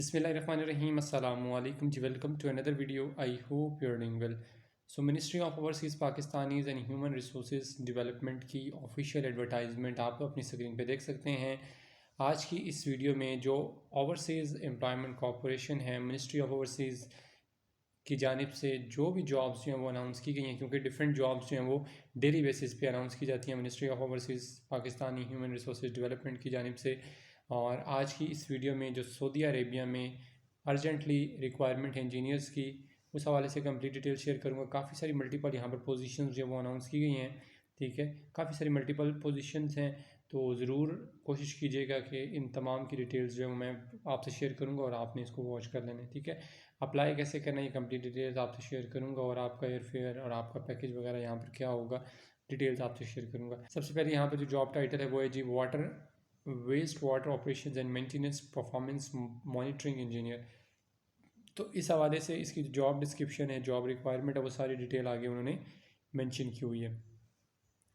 Bismillahirrahmanirrahim. Assalamu alaikum ji. Welcome to another video. I hope you're doing well. So Ministry of Overseas Pakistanis and Human Resources Development की official advertisement आप अपनी screen पे देख सकते हैं। आज की इस वीडियो में जो ओवरसीज़ एम्प्लॉयमेंट कॉरपोरेशन है, मिनिस्ट्री ऑफ ओवरसीज़ की जानिब से जो भी जॉब्स जो हैं वो अनाउंस की गई हैं, क्योंकि डिफरेंट जॉब्स जो हैं वो डेली बेसिस पे अनाउंस की जाती हैं ministry of overseas Pakistani human resource development की जानिब से। और आज की इस वीडियो में जो सऊदी अरेबिया में अर्जेंटली रिक्वायरमेंट है इंजीनियर्स की, उस हवाले से कंप्लीट डिटेल शेयर करूँगा। काफ़ी सारी मल्टीपल यहाँ पर पोजीशंस जो वो अनाउंस की गई हैं, ठीक है, काफ़ी सारी मल्टीपल पोजीशंस हैं, तो ज़रूर कोशिश कीजिएगा कि इन तमाम की डिटेल्स जो है मैं आपसे शेयर करूँगा और आपने इसको वॉच कर लेना है, ठीक है। अप्लाई कैसे करना है ये कंप्लीट डिटेल्स आपसे शेयर करूँगा, और आपका एयर फेयर और आपका पैकेज वगैरह यहाँ पर क्या होगा डिटेल्स आपसे शेयर करूँगा। सबसे पहले यहाँ पर जो जॉब टाइटल है वो है जी water waste water operations and maintenance performance monitoring engineer. तो इस हवाले से इसकी जॉब डिस्क्रिप्शन है, जॉब रिक्वायरमेंट है, वो सारी डिटेल आगे उन्होंने मेंशन की हुई है।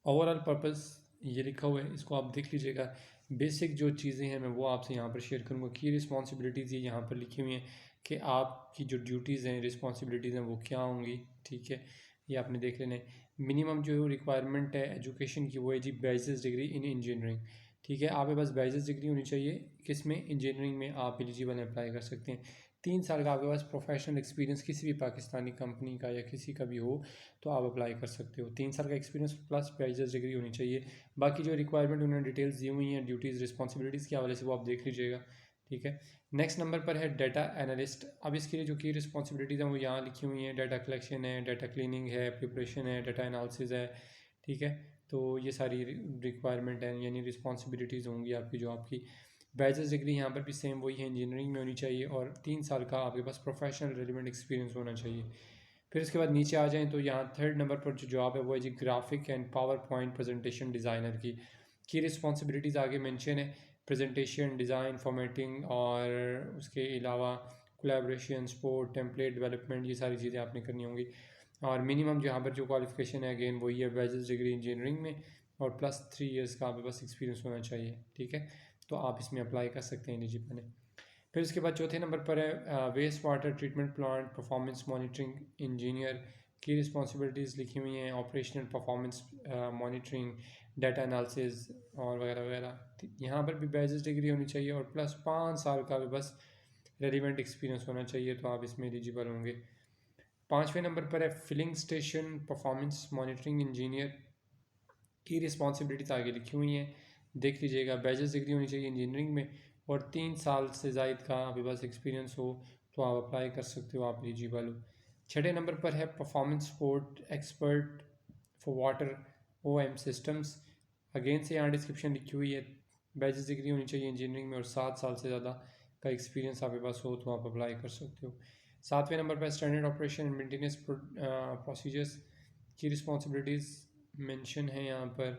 ओवरऑल पर्पस ये लिखा हुआ है, इसको आप देख लीजिएगा। बेसिक जो चीज़ें हैं मैं वो आपसे यहाँ पर शेयर करूँगा। की रिस्पॉन्सिबिलिटीज़ ये यहाँ पर लिखी हुई हैं कि आपकी जो ड्यूटीज़ हैं, रिस्पॉन्सिबिलिटीज़ हैं वो क्या होंगी, ठीक है, ये आपने देख लेना है। मिनिमम जो रिक्वायरमेंट है एजुकेशन की वो है जी बैचलर्स डिग्री इन इंजीनियरिंग, ठीक है। आपके पास बैचलर्स डिग्री होनी चाहिए, किस में, इंजीनियरिंग में आप एलिजिबल अप्लाई कर सकते हैं। 3 साल का आपके पास प्रोफेशनल एक्सपीरियंस किसी भी पाकिस्तानी कंपनी का या किसी का भी हो तो आप अप्लाई कर सकते हो। 3 साल का एक्सपीरियंस प्लस बैचलर्स डिग्री होनी चाहिए। बाकी जो रिक्वायरमेंट उन्होंने डिटेल्स दी हुई हैं ड्यूटीज़ रिस्पॉन्सिबिलिटीज़ के हवाले से वो आप देख लीजिएगा, ठीक है। नेक्स्ट नंबर पर है डाटा एनालिस्ट। अब इसके लिए जो की रिस्पॉन्सिबिलिटीज़ हैं वो यहाँ लिखी हुई हैं। डाटा कलेक्शन है, डाटा क्लीनिंग है, प्रिपरेशन है, डाटा एनालिसिस है, ठीक है। तो ये सारी रिक्वायरमेंट है, यानी रिस्पॉन्सिबिलिटीज़ होंगी आपकी जो आपकी। बैचलर्स डिग्री यहाँ पर भी सेम वही है, इंजीनियरिंग में होनी चाहिए, और 3 साल का आपके पास प्रोफेशनल रेलिवेंट एक्सपीरियंस होना चाहिए। फिर उसके बाद नीचे आ जाएँ तो यहाँ थर्ड नंबर पर जो जॉब है वो है जी graphic and PowerPoint presentation designer की रिस्पॉन्सिबिलिटीज़ आगे मेंशन है। प्रेजेंटेशन डिज़ाइन फॉर्मेटिंग और उसके अलावा कोलैबोरेशन सपोर्ट टेम्पलेट डेवलपमेंट, ये सारी चीज़ें आपने करनी होंगी। और मिनिमम यहाँ पर जो क्वालिफिकेशन है अगेन वही है, बैचलर्स डिग्री इंजीनियरिंग में और प्लस 3 इयर्स का आपके पास एक्सपीरियंस होना चाहिए, ठीक है। तो आप इसमें अप्लाई कर सकते हैं एलिजिबल है। फिर उसके बाद चौथे नंबर पर है waste water treatment plant performance monitoring engineer की रिस्पॉन्सिबिलिटीज़ लिखी हुई हैं। Operational performance monitoring, data analysis और वगैरह वगैरह। यहाँ पर भी बैचलर्स डिग्री होनी चाहिए और प्लस 5 साल का भी बस रेलिवेंट एक्सपीरियंस होना चाहिए, तो आप इसमें एलिजिबल होंगे। 5वें नंबर पर है filling station performance monitoring engineer की रिस्पॉन्सिबिलिटीज़ आगे लिखी हुई हैं, देख लीजिएगा। बैचलर्स डिग्री होनी चाहिए इंजीनियरिंग में और 3 साल से ज़ायद का आपके पास एक्सपीरियंस हो तो आप अप्लाई कर सकते हो, आप एलिजिबल हो। 6ठे नंबर पर है performance support expert for water OM systems. Again से यहाँ डिस्क्रिप्शन लिखी हुई है। बैचलर्स डिग्री होनी चाहिए इंजीनियरिंग में और 7 साल से ज़्यादा का एक्सपीरियंस आपके पास हो तो आप अप्लाई कर सकते हो। 7वें नंबर पर standard operation and maintenance procedures की रिस्पॉन्सिबिलिटीज़ मेंशन है यहाँ पर।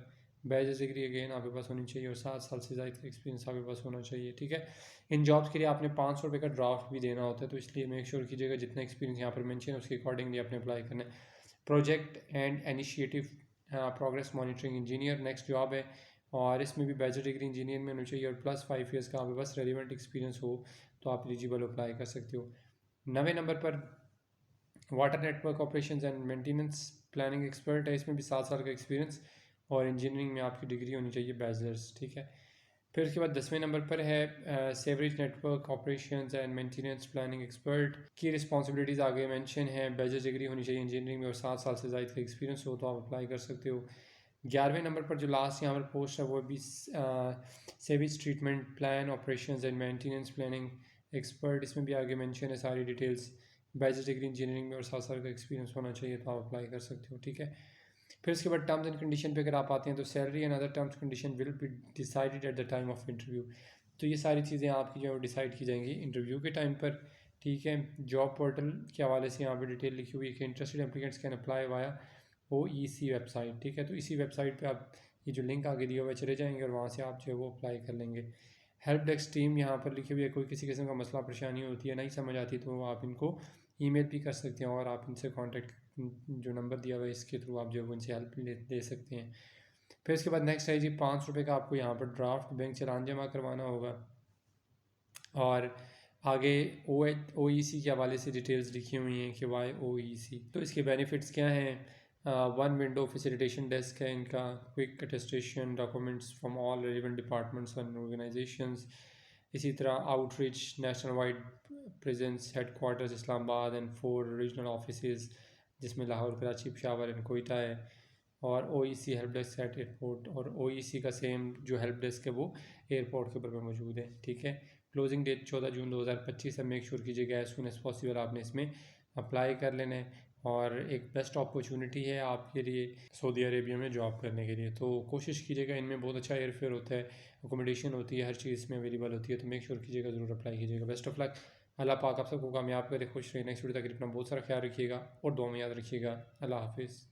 बैचलर्स डिग्री अगेन आपके पास होनी चाहिए और 7 साल से ज़्यादा का एक्सपीरियंस आपके पास होना चाहिए, ठीक है। इन जॉब्स के लिए आपने 500 रुपये का ड्राफ्ट भी देना होता है, तो इसलिए मेक श्योर कीजिएगा जितना एक्सपीरियंस यहाँ पर मेंशन है उसके अकॉर्डिंगली आपने अप्लाई करना है। Project and initiative progress monitoring engineer next job है, और इसमें भी बैचलर डिग्री इंजीनियर में होनी चाहिए और प्लस 5 ईयर्स का आपके पास रेलिवेंट एक्सपीरियंस हो तो आप एलिजिबल अप्लाई कर सकते हो। 9वें नंबर पर water network operations and maintenance planning expert है, इसमें भी 7 साल का एक्सपीरियंस और इंजीनियरिंग में आपकी डिग्री होनी चाहिए बैचलर्स, ठीक है। फिर उसके बाद 10वें नंबर पर है sewerage network operations and maintenance planning expert की रिस्पॉन्सिबिलिटीज़ आगे मेंशन है। बैचलर्स डिग्री होनी चाहिए इंजीनियरिंग में और 7 साल से ज़ायद का एक्सपीरियंस हो तो आप अप्लाई कर सकते हो। 11वें नंबर पर जो लास्ट यहाँ पर पोस्ट है वो भी sewage treatment plan operations and maintenance planning expert, इसमें भी आगे मेंशन है सारी डिटेल्स। बैचलर्स डिग्री इंजीनियरिंग में और 7 साल का एक्सपीरियंस होना चाहिए तो आप अप्लाई कर सकते हो, ठीक है। फिर उसके बाद टर्म्स एंड कंडीशन पे अगर आप आते हैं तो salary and other terms condition will be decided at the time of interview. तो ये सारी चीज़ें आपकी जो डिसाइड की जाएंगी इंटरव्यू के टाइम पर, ठीक है। जॉब पोर्टल के हवाले से यहाँ पे डिटेल लिखी हुई है कि interested applicants can apply via OEC website, ठीक है। तो इसी वेबसाइट पे आप ये जो लिंक आगे दिया हुआ है चले जाएंगे और वहाँ से आप जो है वो अप्लाई कर लेंगे। हेल्प डेस्क टीम यहाँ पर लिखी हुई है, कोई किसी किस्म का मसला परेशानी होती है, नहीं समझ आती तो आप इनको ईमेल भी कर सकते हैं और आप इनसे कांटेक्ट जो नंबर दिया हुआ है इसके थ्रू आप जो है इनसे हेल्प ले सकते हैं। फिर इसके बाद नेक्स्ट है जी 500 रुपये का आपको यहाँ पर ड्राफ्ट बैंक चालान जमा करवाना होगा, और आगे OEC के हवाले से डिटेल्स लिखी हुई हैं कि वाई OEC। तो इसके बेनिफिट्स क्या हैं। वन विंडो फैसिलिटेशन डेस्क है इनका, quick attestation documents from all relevant departments and organisations. इसी तरह outreach national wide presence, headquarters Islamabad and 4 regional offices जिसमें लाहौर, कराची, पेशावर एंड कोयटा है। और OEC help desk eight airport, और OEC का सेम जो हेल्प डेस्क है वो एयरपोर्ट के ऊपर पे मौजूद है। ठीक है। क्लोजिंग डेट 14 जून 2025 है। मेक श्योर कीजिएगा एज सून एज पॉसिबल आपने इसमें अप्लाई कर लेना है। और एक बेस्ट अपॉर्चुनिटी है आपके लिए सऊदी अरेबिया में जॉब करने के लिए। तो कोशिश कीजिएगा, इनमें बहुत अच्छा एयरफेयर होता है, अकोमोडेशन होती है, हर चीज़ इसमें अवेलेबल होती है। तो मेक श्योर कीजिएगा, ज़रूर अप्लाई कीजिएगा। Best of luck. अल्लाह पाक आप सबको कामयाब करे, खुश रहे। नेक्स्ट वीडियो तक अपना बहुत सारा ख्याल रखिएगा और दुआ में याद रखिएगा। अल्लाह हाफिज़।